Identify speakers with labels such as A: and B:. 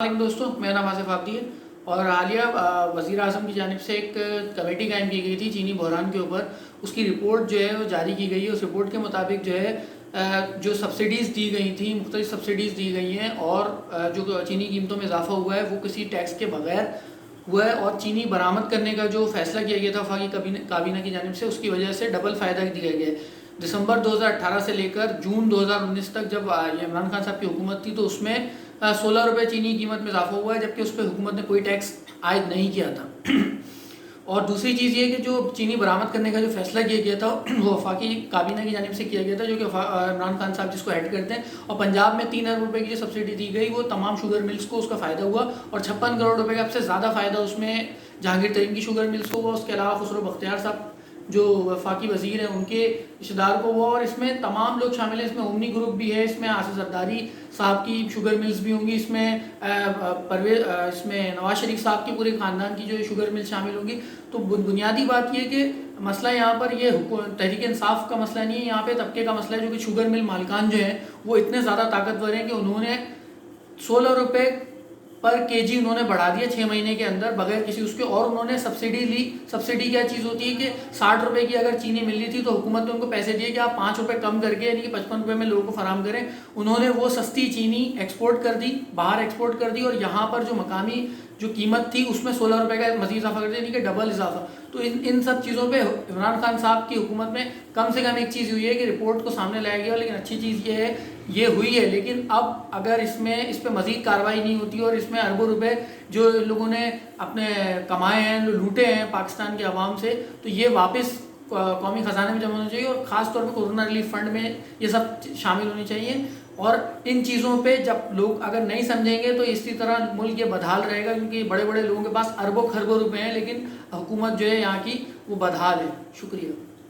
A: वालेकुम दोस्तों, मेरा नाम आसिफ आब्दी है और हालिया वज़ीर आज़म की जानिब से एक कमेटी कायम की गई थी चीनी बहरान के ऊपर। उसकी रिपोर्ट जो है वो जारी की गई है। उस रिपोर्ट के मुताबिक जो है जो सब्सिडीज़ दी गई थी, मुख्तलिफ सब्सिडीज़ दी गई हैं और जो चीनी कीमतों में इजाफा हुआ है वो किसी टैक्स के बगैर हुआ है। और चीनी बरामद करने का जो फैसला किया गया था वफाकी काबीना की जानिब से, उसकी वजह से डबल फ़ायदा दिया गया है। दिसंबर 2018 से लेकर जून 2019 तक जब ये इमरान खान साहब की हुकूमत थी तो उसमें 16 रुपये चीनी की कीमत में इजाफा हुआ है, जबकि उस पर हुकूमत ने कोई टैक्स आयद नहीं किया था। और दूसरी चीज़ ये कि जो चीनी बरामद करने का जो फैसला किया गया था वो वफाकी काबीना की जानिब से किया गया था, जो कि इमरान खान साहब जिसको हेड करते हैं। और पंजाब में 3 अरब रुपये की जो सब्सिडी दी गई वो तमाम शुगर मिल्स को उसका फ़ायदा हुआ और 56 करोड़ रुपये का सबसे ज़्यादा फ़ायदा उसमें जहांगीर तरीन की शुगर मिल्स को हुआ। उसके अलावा खुसरो बख्तियार साहब जो वफाकी वज़ीर हैं उनके रिश्तेदार को हुआ और इसमें तमाम लोग शामिल हैं। इसमें ओमनी ग्रुप भी है, इसमें आसिफ जरदारी साहब की शुगर मिल्स भी होंगी, इसमें नवाज शरीफ साहब की पूरे ख़ानदान की जो शुगर मिल शामिल होंगी। तो बुनियादी बात ये कि मसला यहाँ पर ये तहरीक इंसाफ का मसला नहीं है, यहाँ पे तबके का मसला है। जो कि शुगर मिल मालिकान जो हैं वो इतने ज़्यादा ताकतवर हैं कि उन्होंने 16 रुपये पर केजी उन्होंने बढ़ा दिया 6 महीने के अंदर बगैर किसी उसके। और उन्होंने सब्सिडी ली। सब्सिडी क्या चीज़ होती है कि 60 रुपये की अगर चीनी मिल रही थी तो हुकूमत ने उनको पैसे दिए कि आप 5 रुपये कम करके यानी कि 55 रुपये में लोगों को फराम करें। उन्होंने वो सस्ती चीनी एक्सपोर्ट कर दी, बाहर एक्सपोर्ट कर दी और यहाँ पर जो मकामी जो कीमत थी उसमें 16 रुपये का मज़ीद इजाफा कर दिया, यानी कि डबल इजाफा। तो इन सब चीज़ों पे इमरान खान साहब की हुकूमत में कम से कम एक चीज़ हुई है कि रिपोर्ट को सामने लाया गया। लेकिन अच्छी चीज़ ये हुई है। लेकिन अब अगर इस पे मज़ीद कार्रवाई नहीं होती और इसमें अरबों रुपए जो लोगों ने अपने कमाए हैं, लूटे हैं पाकिस्तान के अवाम से, तो ये वापस कौमी ख़जाने में जमा होना चाहिए और ख़ास तौर पर कोरोना रिलीफ फंड में ये सब शामिल होनी चाहिए। और इन चीज़ों पे जब लोग अगर नहीं समझेंगे तो इसी तरह मुल्क ये बदहाल रहेगा, क्योंकि बड़े बड़े लोगों के पास अरबों खरबों रुपए हैं लेकिन हुकूमत जो है यहाँ की वो बदहाल है। शुक्रिया।